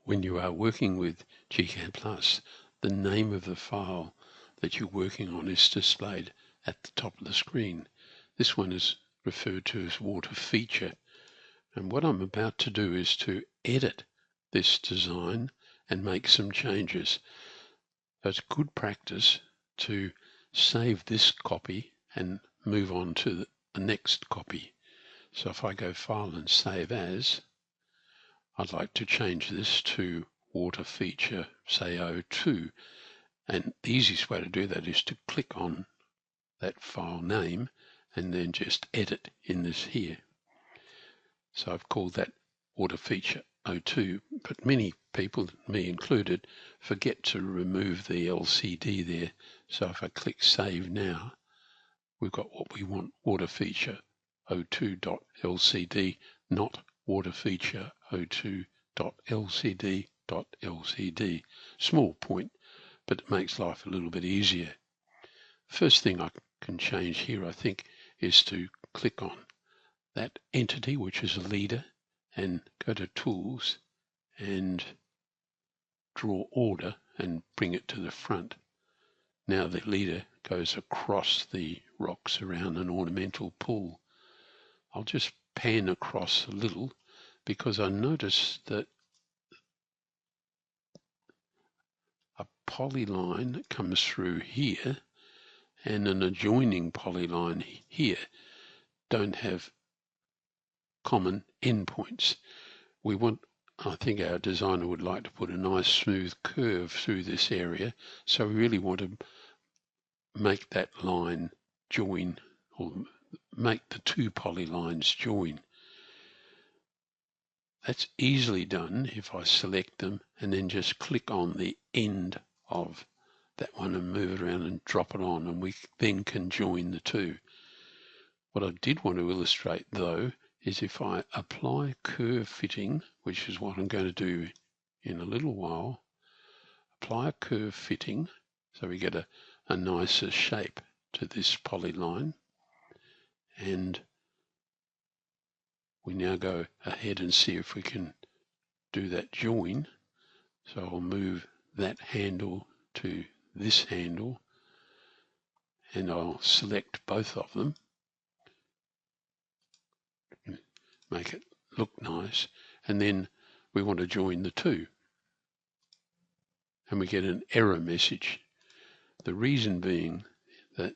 When you are working with gCADPlus, the name of the file that you're working on is displayed at the top of the screen. This one is referred to as water feature. And what I'm about to do is to edit this design and make some changes. So it's good practice to save this copy and move on to the next copy. So if I go File and Save As, I'd like to change this to water feature, say 02. And the easiest way to do that is to click on that file name and then just edit in this here. So I've called that water feature 02, but many people, me included, forget to remove the LCD there. So if I click Save Now, we've got what we want, water feature 02.lcd, not water feature 02.lcd.lcd. Small point, but it makes life a little bit easier. First thing I can change here, I think, is to click on that entity, which is a leader, and go to Tools and Draw Order and bring it to the front. Now the leader goes across the rocks around an ornamental pool. I'll just pan across a little because I notice that a polyline comes through here and an adjoining polyline here don't have common endpoints. We want, I think our designer would like to put a nice smooth curve through this area, so we really want to make that line join, or make the two polylines join. That's easily done if I select them and then just click on the end of that one and move it around and drop it on, and we then can join the two. What I did want to illustrate though is if I apply curve fitting, which is what I'm going to do in a little while, apply a curve fitting so we get a nicer shape to this polyline, and we now go ahead and see if we can do that join. So I'll move that handle to this handle and I'll select both of them, make it look nice, and then we want to join the two, and we get an error message. The reason being that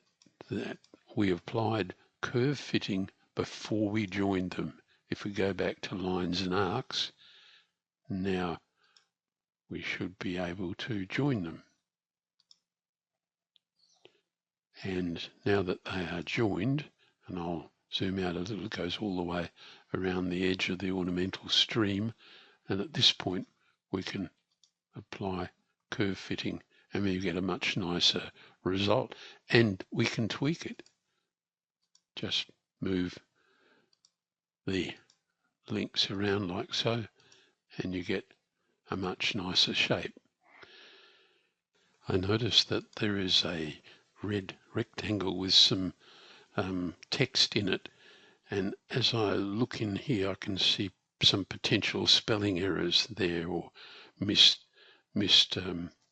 we applied curve fitting before we joined them. If we go back to lines and arcs, now we should be able to join them. And now that they are joined, and I'll zoom out a little, it goes all the way around the edge of the ornamental stream, and at this point we can apply curve fitting and we get a much nicer result, and we can tweak it. Just move the links around like so and you get a much nicer shape. I noticed that there is a red rectangle with some text in it, and as I look in here I can see some potential spelling errors there, or missed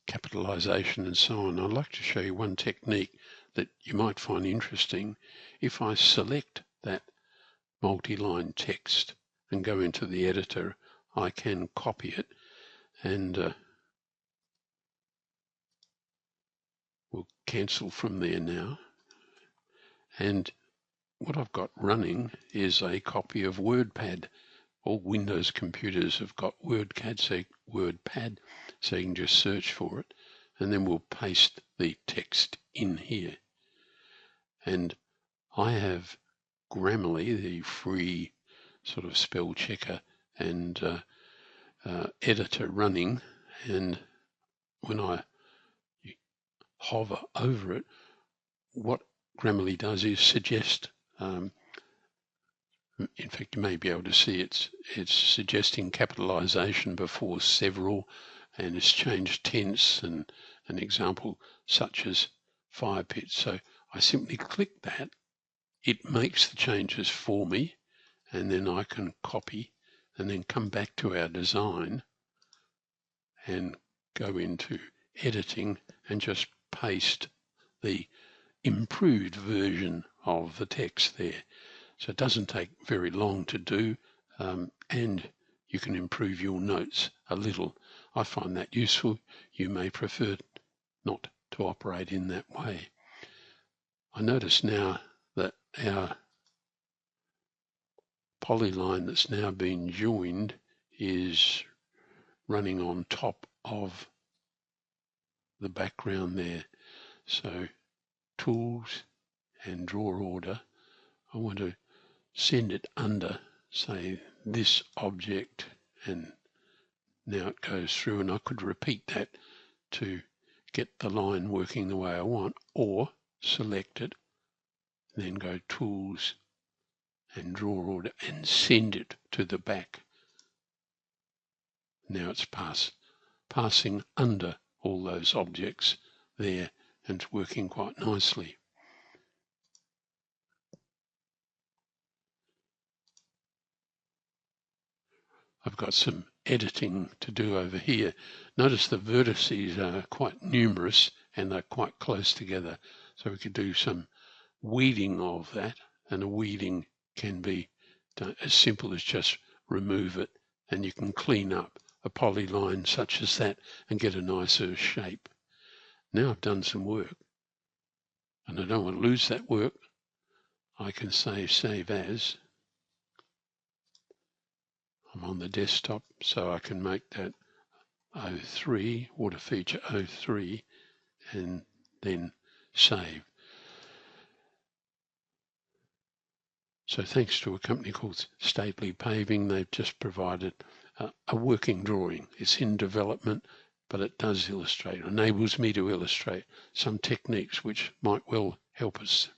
capitalization and so on. I'd like to show you one technique that you might find interesting. If I select that multi-line text and go into the editor, I can copy it, and we'll cancel from there now. And what I've got running is a copy of WordPad. All Windows computers have got WordPad, so you can just search for it, and then we'll paste the text in here. And I have Grammarly, the free sort of spell checker and editor running, and when I hover over it, what Grammarly does is suggest, in fact you may be able to see it's suggesting capitalization before several, and it's changed tense, and an example such as fire pit. So I simply click that, it makes the changes for me, and then I can copy and then come back to our design and go into editing and just paste the improved version of the text there. So it doesn't take very long to do, and you can improve your notes a little. I find that useful. You may prefer not to operate in that way. I notice now that our polyline that's now been joined is running on top of the background there. So tools and draw order, I want to send it under, say, this object, and now it goes through, and I could repeat that to get the line working the way I want, or select it, then go tools and draw order and send it to the back. Now it's passing under all those objects there, and it's working quite nicely. I've got some editing to do over here. Notice the vertices are quite numerous and they're quite close together. So we could do some weeding of that, and a weeding can be done as simple as just remove it, and you can clean up a polyline such as that and get a nicer shape. Now I've done some work and I don't want to lose that work. I can say Save As. I'm on the desktop, so I can make that 03, water feature 03, and then save. So thanks to a company called Stately Paving, they've just provided a working drawing. It's in development, but it does illustrate, enables me to illustrate some techniques which might well help us